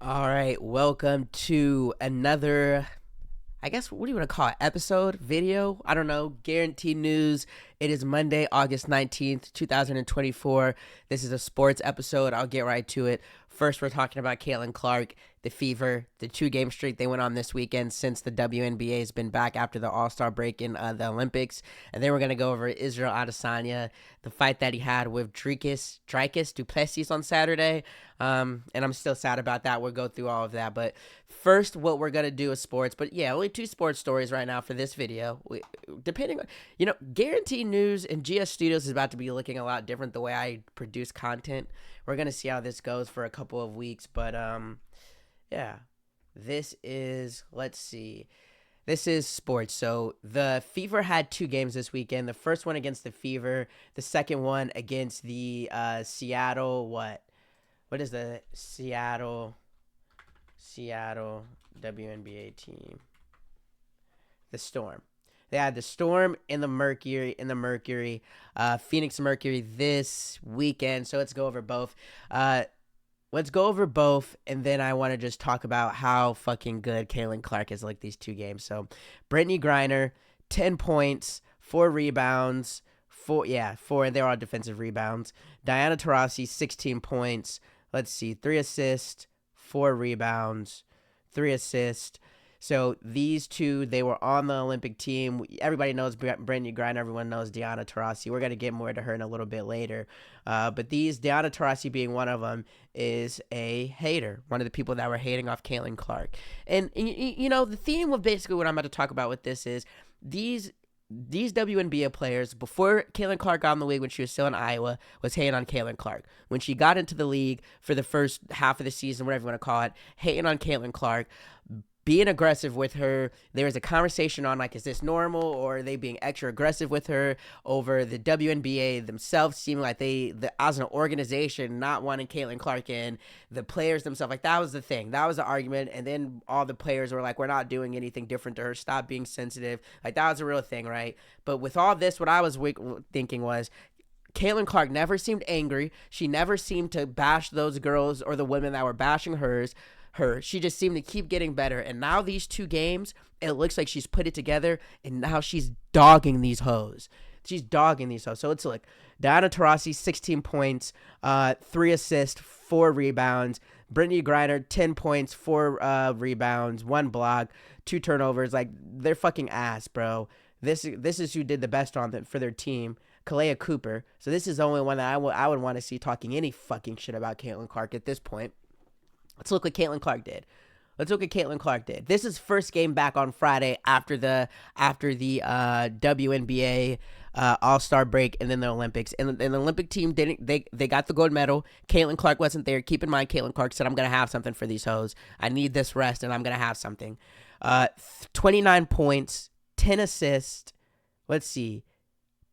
All right, welcome to another, I guess, what do you want to call it? Episode, video? I don't know. Guaranteed news. It is Monday, August 19th, 2024. This is a sports episode. I'll get right to it. First, we're talking about Caitlin Clark, the Fever, the 2-game streak they went on this weekend since the WNBA has been back after the All-Star break in the Olympics. And then we're going to go over Israel Adesanya, the fight that he had with Dricus du Plessis on Saturday. And I'm still sad about that. We'll go through all of that. But first, what we're going to do is sports. But yeah, only 2 sports stories right now for this video. Depending on, Guaranteed News and GS Studios is about to be looking a lot different the way I produce content. We're going to see how this goes for a couple of weeks. But yeah, this is, let's see. This is sports. So the Fever had 2 games this weekend. The first one against the Fever. The second one against the Seattle, what is the Seattle WNBA team? The Storm. They had the Storm and the Mercury Phoenix Mercury this weekend. So let's go over both. And then I want to just talk about how fucking good Caitlin Clark is like these 2 games. So Brittany Griner, 10 points, 4 rebounds, 4, and they're all defensive rebounds. Diana Taurasi, 16 points. Let's see, 3 assists, 4 rebounds, 3 assists. So these 2, they were on the Olympic team. Everybody knows Brittany Griner. Everyone knows Diana Taurasi. We're going to get more to her in a little bit later. But Diana Taurasi being one of them is a hater. One of the people that were hating off Caitlin Clark. And the theme of basically what I'm about to talk about with this is these WNBA players, before Caitlin Clark got in the league when she was still in Iowa, was hating on Caitlin Clark. When she got into the league for the first half of the season, whatever you want to call it, hating on Caitlin Clark, being aggressive with her. There was a conversation on, like, is this normal, or are they being extra aggressive with her over the WNBA themselves seeming like as an organization, not wanting Caitlin Clark in, the players themselves, like, that was the thing. That was the argument, and then all the players were like, we're not doing anything different to her. Stop being sensitive. Like, that was a real thing, right? But with all this, what I was thinking was, Caitlin Clark never seemed angry. She never seemed to bash those girls or the women that were bashing her. She just seemed to keep getting better. And now these 2 games, it looks like she's put it together, and now she's dogging these hoes. So let's look. Diana Taurasi, 16 points, 3 assists, 4 rebounds. Brittany Griner, 10 points, 4 rebounds, 1 block, 2 turnovers. Like, they're fucking ass, bro. This is who did the best for their team. Kalea Cooper. So this is the only one that I would want to see talking any fucking shit about Caitlin Clark at this point. Let's look what Caitlin Clark did. This is first game back on Friday after the WNBA All-Star break and then the Olympics. And the Olympic team they got the gold medal. Caitlin Clark wasn't there. Keep in mind, Caitlin Clark said, I'm going to have something for these hoes. I need this rest, and I'm going to have something. 29 points, 10 assists. Let's see.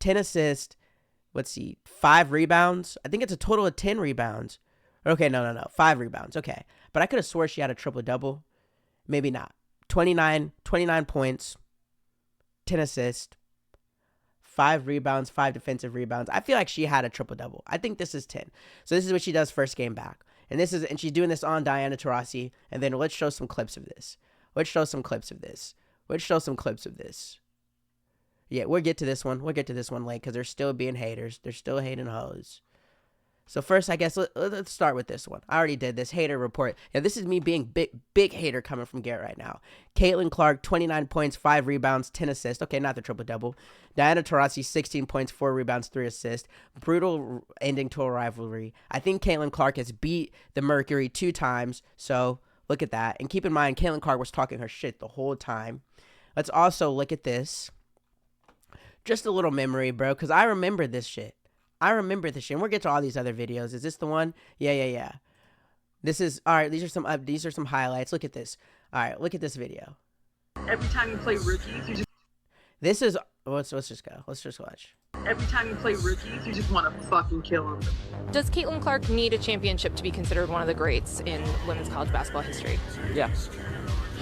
5 rebounds. I think it's a total of 10 rebounds. Okay, no. 5 rebounds. Okay. But I could have swore she had a triple-double. Maybe not. 29 points, 10 assists, 5 rebounds, 5 defensive rebounds. I feel like she had a triple-double. I think this is 10. So this is what she does first game back. And she's doing this on Diana Taurasi. And then let's show some clips of this. Yeah, we'll get to this one late because they're still being haters. They're still hating hoes. So first, I guess, let's start with this one. I already did this hater report. Yeah, this is me being big hater coming from Garrett right now. Caitlin Clark, 29 points, 5 rebounds, 10 assists. Okay, not the triple-double. Diana Taurasi, 16 points, 4 rebounds, 3 assists. Brutal ending to a rivalry. I think Caitlin Clark has beat the Mercury 2 times, so look at that. And keep in mind, Caitlin Clark was talking her shit the whole time. Let's also look at this. Just a little memory, bro, because I remember this shit. And we'll get to all these other videos. Is this the one? Yeah. This is, all right, these are some highlights. Look at this. All right, look at this video. Every time you play rookies, you just... This is, let's just go. Let's just watch. Every time you play rookies, you just want to fucking kill them. Does Caitlin Clark need a championship to be considered one of the greats in women's college basketball history? Yeah,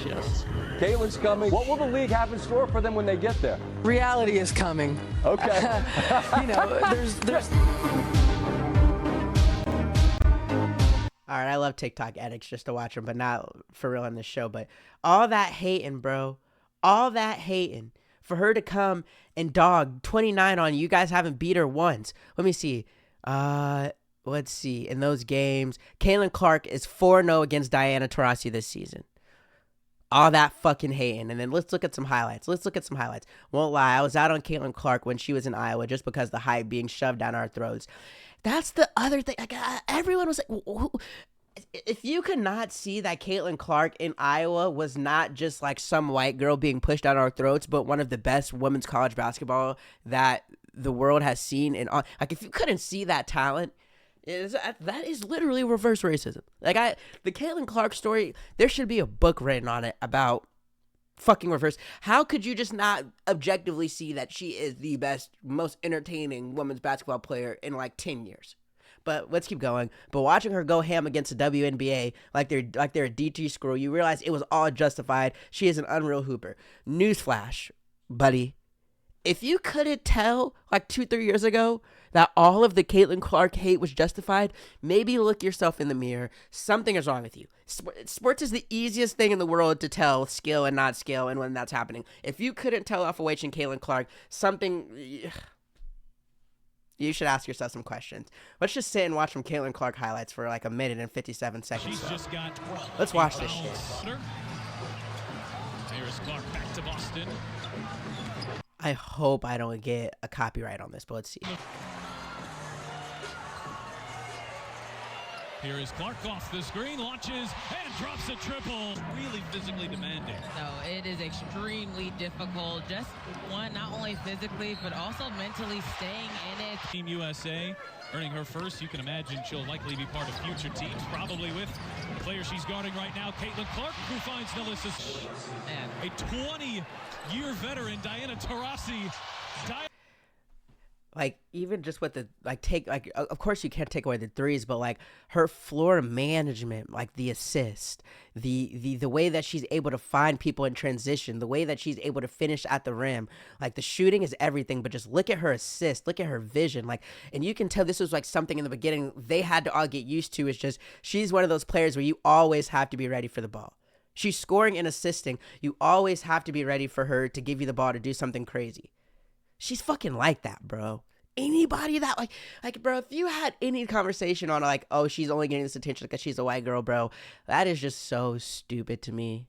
she does. Caitlin's coming. What will the league have in store for them when they get there? Reality is coming. Okay. There's... All right, I love TikTok edits just to watch them, but not for real on this show. But all that hating, bro, all that hating for her to come and dog 29 on you guys haven't beat her once. Let me see. Let's see. In those games, Caitlin Clark is 4-0 against Diana Taurasi this season. All that fucking hating. And then let's look at some highlights. Won't lie, I was out on Caitlin Clark when she was in Iowa just because the hype being shoved down our throats. That's the other thing. Like, everyone was like, if you could not see that Caitlin Clark in Iowa was not just like some white girl being pushed down our throats, but one of the best women's college basketball that the world has seen. And like, if you couldn't see that talent, that is literally reverse racism. Like, the Caitlin Clark story, there should be a book written on it about fucking reverse. How could you just not objectively see that she is the best, most entertaining women's basketball player in like 10 years? But let's keep going. But watching her go ham against the WNBA like they're a DT screw, you realize it was all justified. She is an unreal hooper. Newsflash, buddy. If you couldn't tell like 2-3 years ago that all of the Caitlin Clark hate was justified, maybe look yourself in the mirror. Something is wrong with you. Sports is the easiest thing in the world to tell skill and not skill and when that's happening. If you couldn't tell off away and Caitlin Clark, something... You should ask yourself some questions. Let's just sit and watch some Caitlin Clark highlights for like a minute and 57 seconds. Let's watch this shit. Here's Clark back to Boston. I hope I don't get a copyright on this, but let's see. Here is Clark off the screen, launches, and drops a triple. Really physically demanding. So it is extremely difficult. Just one, not only physically, but also mentally staying in it. Team USA earning her first. You can imagine she'll likely be part of future teams, probably with the player she's guarding right now, Caitlin Clark, who finds no assist. A 20-year veteran, Diana Taurasi. Like, even just with the, like, of course you can't take away the threes, but, like, her floor management, like, the assist, the way that she's able to find people in transition, the way that she's able to finish at the rim, like, the shooting is everything, but just look at her assist, look at her vision, like, and you can tell this was, like, something in the beginning they had to all get used to. Is just, she's one of those players where you always have to be ready for the ball. She's scoring and assisting. You always have to be ready for her to give you the ball to do something crazy. She's fucking like that, bro. Anybody that like, bro, if you had any conversation on like, oh, she's only getting this attention because she's a white girl, bro, that is just so stupid to me.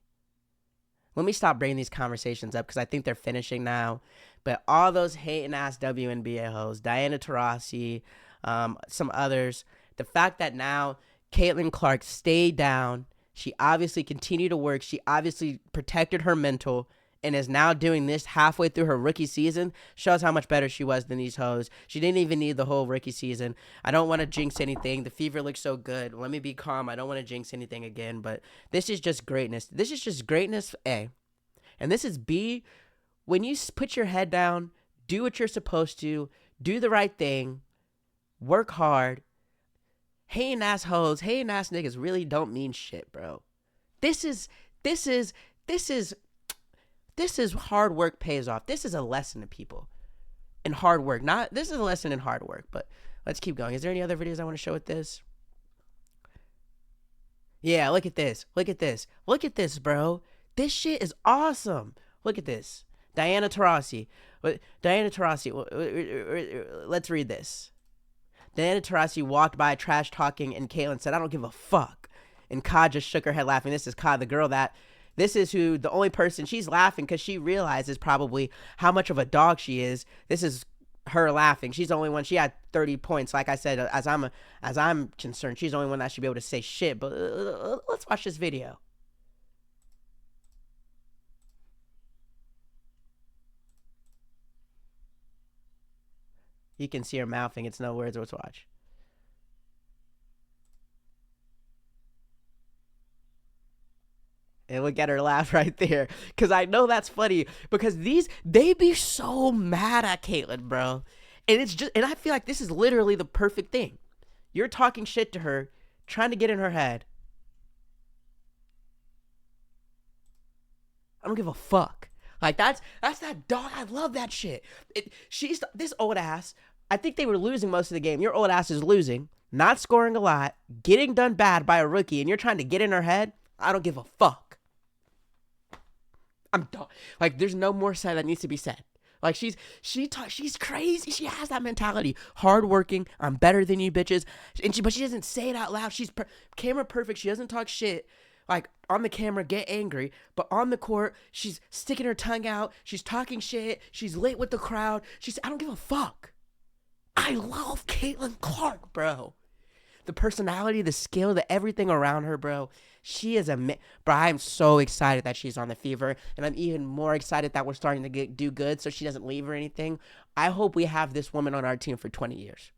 Let me stop bringing these conversations up because I think they're finishing now. But all those hating ass WNBA hoes, Diana Taurasi, some others, the fact that now Caitlin Clark stayed down, she obviously continued to work, she obviously protected her mental, and is now doing this halfway through her rookie season, shows how much better she was than these hoes. She didn't even need the whole rookie season. I don't want to jinx anything. The Fever looks so good. Let me be calm. I don't want to jinx anything again, but this is just greatness. This is just greatness, A. And this is B. When you put your head down, do what you're supposed to, do the right thing, work hard. Hating ass hoes, hating ass niggas really don't mean shit, bro. This is hard work pays off. This is a lesson to people in hard work. This is a lesson in hard work, but let's keep going. Is there any other videos I want to show with this? Yeah, look at this. Look at this. Look at this, bro. This shit is awesome. Look at this. Diana Taurasi. Let's read this. Diana Taurasi walked by trash talking and Caitlin said, "I don't give a fuck." And Ka just shook her head laughing. This is Ka, the girl that... This is who, the only person, she's laughing because she realizes probably how much of a dog she is. This is her laughing. She's the only one, she had 30 points. Like I said, as I'm concerned, she's the only one that should be able to say shit. But let's watch this video. You can see her mouthing. It's no words. Let's watch. And look at her laugh right there. Because I know that's funny. Because they be so mad at Caitlin, bro. And and I feel like this is literally the perfect thing. You're talking shit to her, trying to get in her head. I don't give a fuck. Like, that's that dog. I love that shit. This old ass, I think they were losing most of the game. Your old ass is losing. not scoring a lot, getting done bad by a rookie, and you're trying to get in her head, I don't give a fuck. I'm done. Like, there's no more said that needs to be said. Like, she's crazy. She has that mentality. Hardworking. I'm better than you bitches. But she doesn't say it out loud. She's camera perfect. She doesn't talk shit. Like, on the camera, get angry. But on the court, she's sticking her tongue out. She's talking shit. She's lit with the crowd. I don't give a fuck. I love Caitlin Clark, bro. The personality, the skill, the everything around her, bro. She is bro, I'm so excited that she's on the Fever, and I'm even more excited that we're starting to do good so she doesn't leave or anything. I hope we have this woman on our team for 20 years.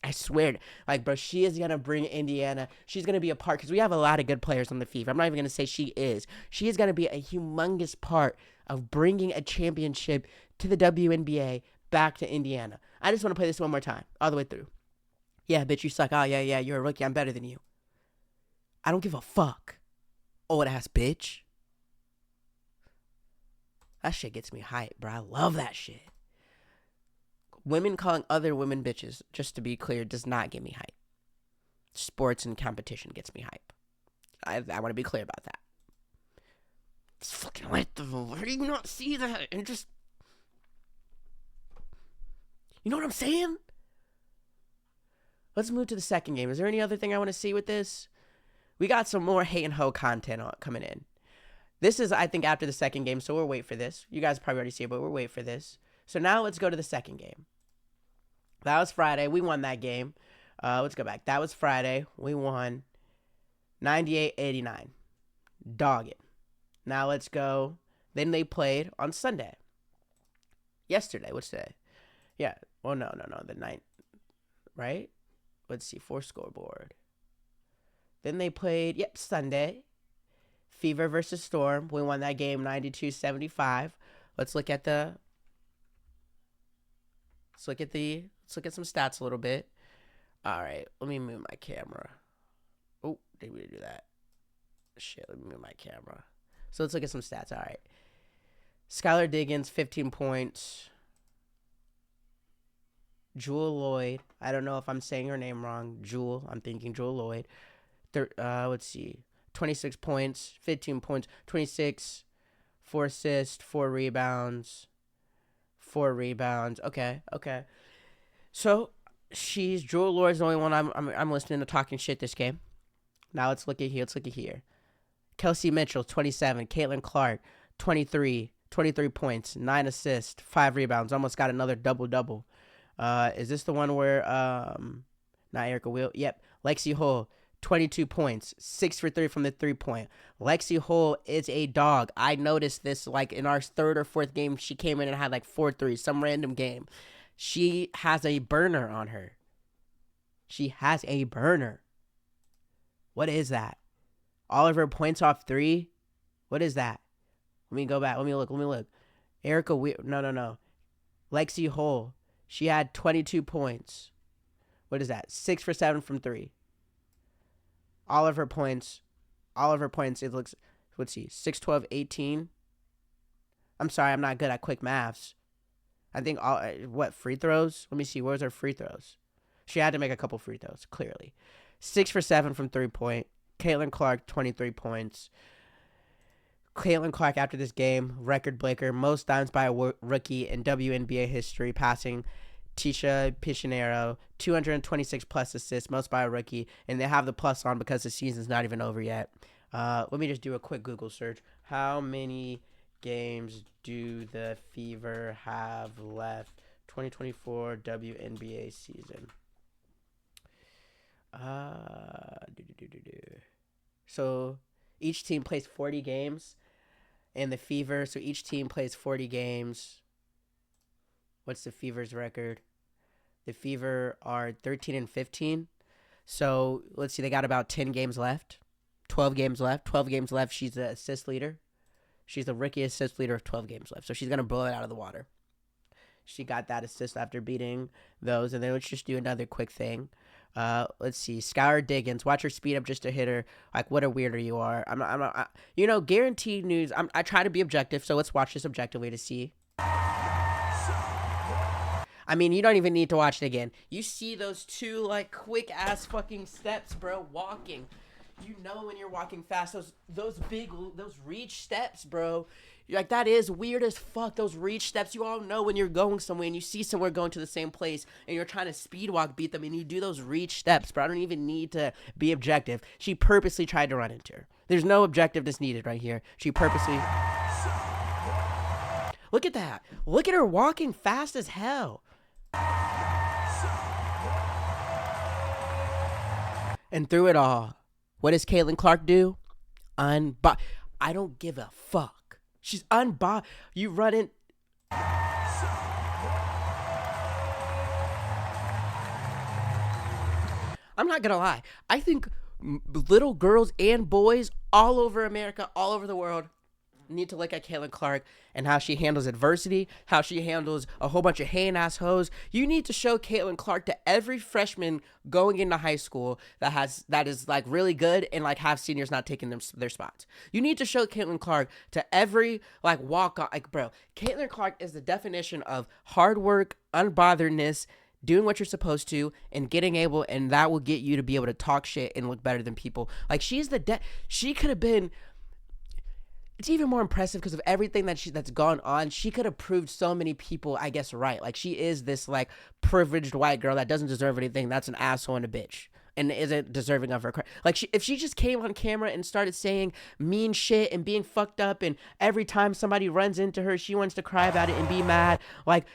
I swear. Like, bro, she is going to bring Indiana. She's going to be a part, because we have a lot of good players on the Fever. I'm not even going to say she is. She is going to be a humongous part of bringing a championship to the WNBA back to Indiana. I just want to play this one more time, all the way through. Yeah, bitch, you suck. Oh, yeah, you're a rookie. I'm better than you. I don't give a fuck. Old ass bitch. That shit gets me hyped, bro. I love that shit. Women calling other women bitches, just to be clear, does not get me hype. Sports and competition gets me hype. I want to be clear about that. It's fucking lit, though. Why do you not see that? And just... You know what I'm saying? Let's move to the second game. Is there any other thing I want to see with this? We got some more hate and hoe content coming in. This is, I think, after the second game, so we'll wait for this. You guys probably already see it, but we'll wait for this. So now let's go to the second game. That was Friday. We won that game. Let's go back. That was Friday. We won 98-89. Dog it. Now let's go. Then they played on Sunday. Yesterday. What's today? Yeah. Well, no. The 9th. Right? Let's see. 4 scoreboard. Then they played, Sunday. Fever versus Storm. We won that game 92-75. Let's look at some stats a little bit. All right, let me move my camera. Oh, didn't mean to do that. Shit, let me move my camera. So let's look at some stats. All right. Skylar Diggins, 15 points. Jewel Lloyd. I don't know if I'm saying her name wrong. Jewel. I'm thinking Jewel Lloyd. Let's see. 26 points, 15 points, 26, 4 assists, 4 rebounds. Okay. So Jewel Lloyd's the only one I'm listening to talking shit this game. Now let's look at here. Kelsey Mitchell, 27. Caitlin Clark, 23 points, 9 assists, 5 rebounds. Almost got another double-double. Is this the one where not Erica Will? Yep. Lexi Hull, 22 points, 6 for 3 from the 3-point. Lexi Hull is a dog. I noticed this like in our 3rd or 4th game. She came in and had like 4 threes, some random game. She has a burner on her. What is that? All of her points off 3? What is that? Let me go back. Let me look. Erica no. Lexi Hull. She had 22 points. What is that? 6 for 7 from 3. All of her points, it looks, let's see, 6, 12, 18. I'm sorry, I'm not good at quick maths. I think, free throws? Let me see, where's her free throws? She had to make a couple free throws, clearly. 6 for 7 from 3-point. Caitlin Clark, 23 points. Caitlin Clark, after this game, record breaker, most times by a rookie in WNBA history, passing Tisha Pichinero, 226 plus assists, most by a rookie, and they have the plus on because the season's not even over yet. Let me just do a quick Google search. How many games do the Fever have left? 2024 WNBA season. So each team plays 40 games, and the Fever, so each team plays 40 games. What's the Fever's record? The Fever are 13-15. So let's see, they got about 10 games left. 12 games left. She's the assist leader. She's the rookie assist leader of 12 games left. So she's going to blow it out of the water. She got that assist after beating those. And then let's just do another quick thing. Let's see. Skylar Diggins. Watch her speed up just to hit her. Like, what a weirder you are. I'm not guaranteed news. I try to be objective. So let's watch this objectively to see. I mean, you don't even need to watch it again. You see those two, like, quick-ass fucking steps, bro, walking. You know when you're walking fast, those reach steps, bro. You're like, that is weird as fuck, those reach steps. You all know when you're going somewhere and you see somewhere going to the same place and you're trying to speed walk beat them and you do those reach steps, bro. I don't even need to be objective. She purposely tried to run into her. There's no objectiveness needed right here. She purposely... Look at that. Look at her walking fast as hell. And through it all, what does Caitlin Clark do? I don't give a fuck. She's You run in. I'm not gonna lie. I think little girls and boys all over America, all over the world, need to look at Caitlin Clark and how she handles adversity, how she handles a whole bunch of hating-ass hoes. You need to show Caitlin Clark to every freshman going into high school that is like really good and like have seniors not taking their spots. You need to show Caitlin Clark to every like walk-on. Like, bro, Caitlin Clark is the definition of hard work, unbotheredness, doing what you're supposed to, and and that will get you to be able to talk shit and look better than people. Like, she could have been... It's even more impressive because of everything that's gone on. She could have proved so many people, I guess, right. Like, she is this, like, privileged white girl that doesn't deserve anything. That's an asshole and a bitch. And isn't deserving of her. Like, if she just came on camera and started saying mean shit and being fucked up, and every time somebody runs into her, she wants to cry about it and be mad. Like,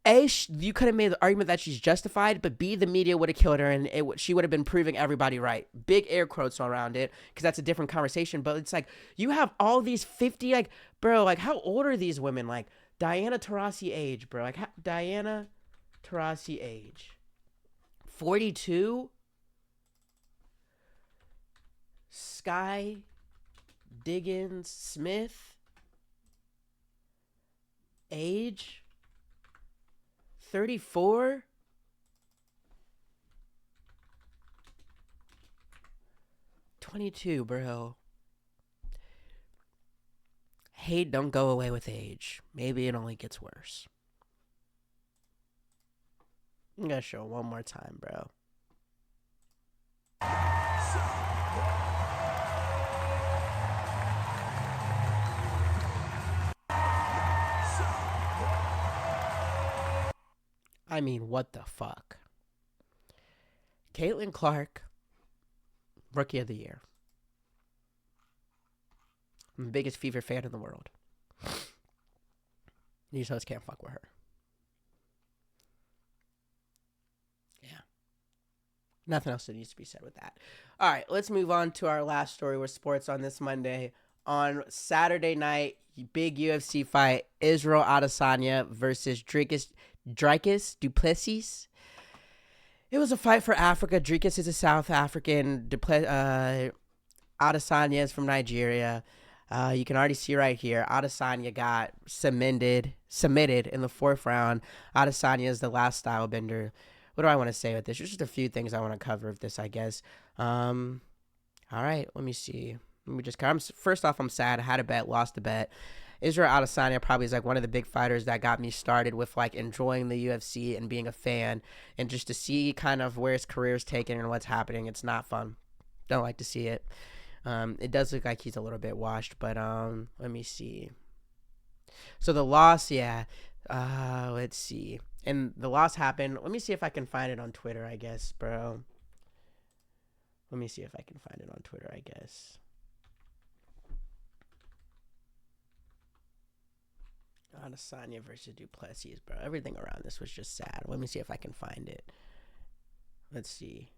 you could have made the argument that she's justified, but B, the media would have killed her, and she would have been proving everybody right. Big air quotes around it, because that's a different conversation. But it's like, you have all these 50, like, bro, like, how old are these women? Like, Diana Taurasi age, bro. Like, Diana Taurasi age. 42? Sky Diggins Smith age 34. Bro. Hate don't go away with age. Maybe it only gets worse. I'm gonna show it one more time, bro. I mean, what the fuck? Caitlin Clark, Rookie of the Year. I'm the biggest Fever fan in the world. These hoes can't fuck with her. Yeah. Nothing else that needs to be said with that. All right, let's move on to our last story with sports on this Monday. On Saturday night, big UFC fight, Israel Adesanya versus Dricus du Plessis. It was a fight for Africa. Dricus is a South African. Adesanya is from Nigeria. You can already see right here, Adesanya got submitted in the 4th round. Adesanya is the last style bender. What do I want to say with this? There's just a few things I want to cover with this, I guess. All right, let me see. First off, I'm sad. I had a bet, lost the bet. Israel Adesanya probably is like one of the big fighters that got me started with like enjoying the UFC and being a fan, and just to see kind of where his career is taken and what's happening. It's not fun. Don't like to see it. It does look like he's a little bit washed, but let me see. So the loss, yeah. Let's see. And the loss happened. Let me see if I can find it on Twitter, I guess, bro. Let me see if I can find it on Twitter, I guess. Adesanya versus du Plessis, bro. Everything around this was just sad. Let me see if I can find it. Let's see.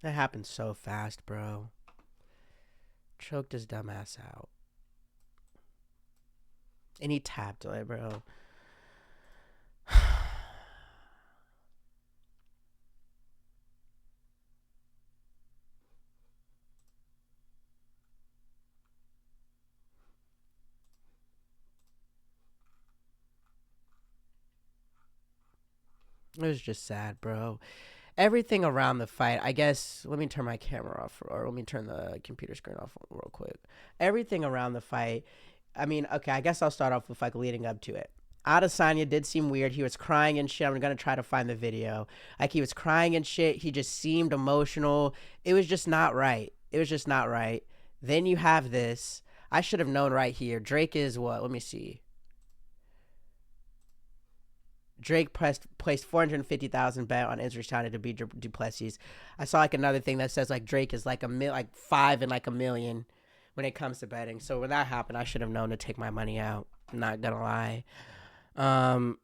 That happened so fast, bro. Choked his dumb ass out. And he tapped it, bro. It was just sad, bro. Everything around the fight, I guess, let me turn my camera off, or let me turn the computer screen off real quick. Everything around the fight, I mean, okay, I guess I'll start off with like leading up to it. Adesanya did seem weird. He was crying and shit. I'm gonna try to find the video. Like he was crying and shit. He just seemed emotional. It was just not right. It was just not right. Then you have this. I should have known right here. Drake is what? Let me see. Drake placed 450,000 bet on Adesanya to beat du Plessis. I saw like another thing that says like Drake is like like 5 and like a million when it comes to betting. So when that happened, I should have known to take my money out. I'm not gonna lie.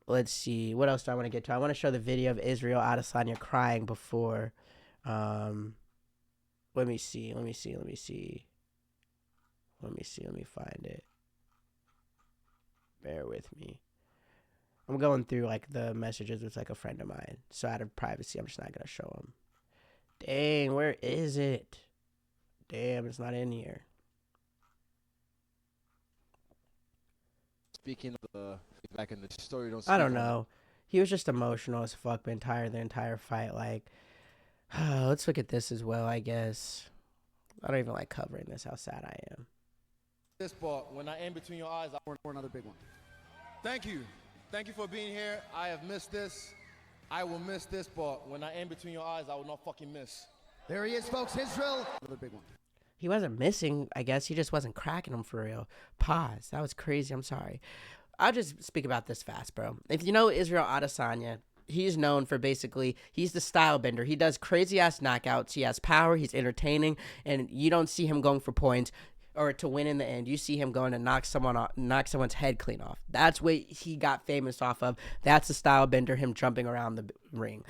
Let's see. What else do I want to get to? I want to show the video of Israel Adesanya crying before. Let me see. Let me find it. Bear with me. I'm going through like the messages with like a friend of mine. So out of privacy, I'm just not gonna show him. Dang, where is it? Damn, it's not in here. Speaking of back in the story, I don't know. He was just emotional as fuck the entire fight. Like, let's look at this as well, I guess. I don't even like covering this, how sad I am. This ball, when I aim between your eyes, I want for another big one. Thank you. Thank you for being here. I have missed this. I will miss this ball. When I aim between your eyes, I will not fucking miss. There he is, folks. Israel. Another big one. He wasn't missing, I guess. He just wasn't cracking him for real. Pause. That was crazy. I'm sorry. I'll just speak about this fast, bro. If you know Israel Adesanya, he's known for basically, he's the style bender. He does crazy ass knockouts. He has power. He's entertaining. And you don't see him going for points or to win in the end. You see him going to knock someone's head clean off. That's what he got famous off of. That's the style bender, him jumping around the ring.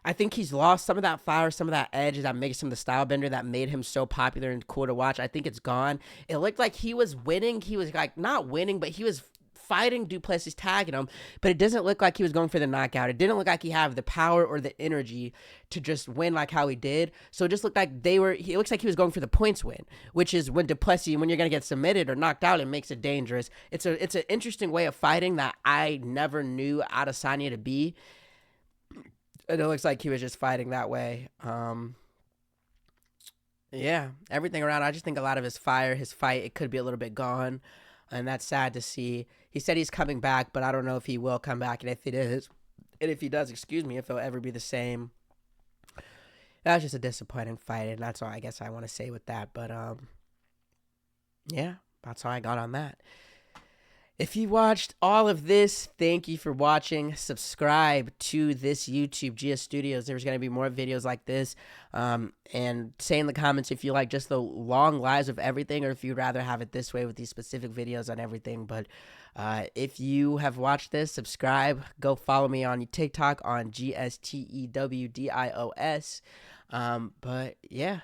I think he's lost some of that fire, some of that edge that makes him the style bender that made him so popular and cool to watch. I think it's gone. It looked like he was winning. He was like not winning, but he was fighting du Plessis, tagging him, but it doesn't look like he was going for the knockout. It didn't look like he had the power or the energy to just win like how he did. So it just looked like it looks like he was going for the points win, which is when du Plessis, when you're going to get submitted or knocked out, it makes it dangerous. It's an interesting way of fighting that I never knew Adesanya to be. And it looks like he was just fighting that way. Yeah, everything around. I just think a lot of his fire, his fight, it could be a little bit gone. And that's sad to see. He said he's coming back, but I don't know if he will come back. And if it is, and if he does, if he'll ever be the same. That was just a disappointing fight. And that's all I guess I want to say with that. But, yeah, that's all I got on that. If you watched all of this, thank you for watching. Subscribe to this YouTube, GS Studios. There's going to be more videos like this. And say in the comments if you like just the long lives of everything or if you'd rather have it this way with these specific videos on everything. But if you have watched this, subscribe. Go follow me on TikTok on GSTEWDIOS. But yeah,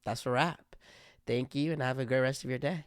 that's a wrap. Thank you and have a great rest of your day.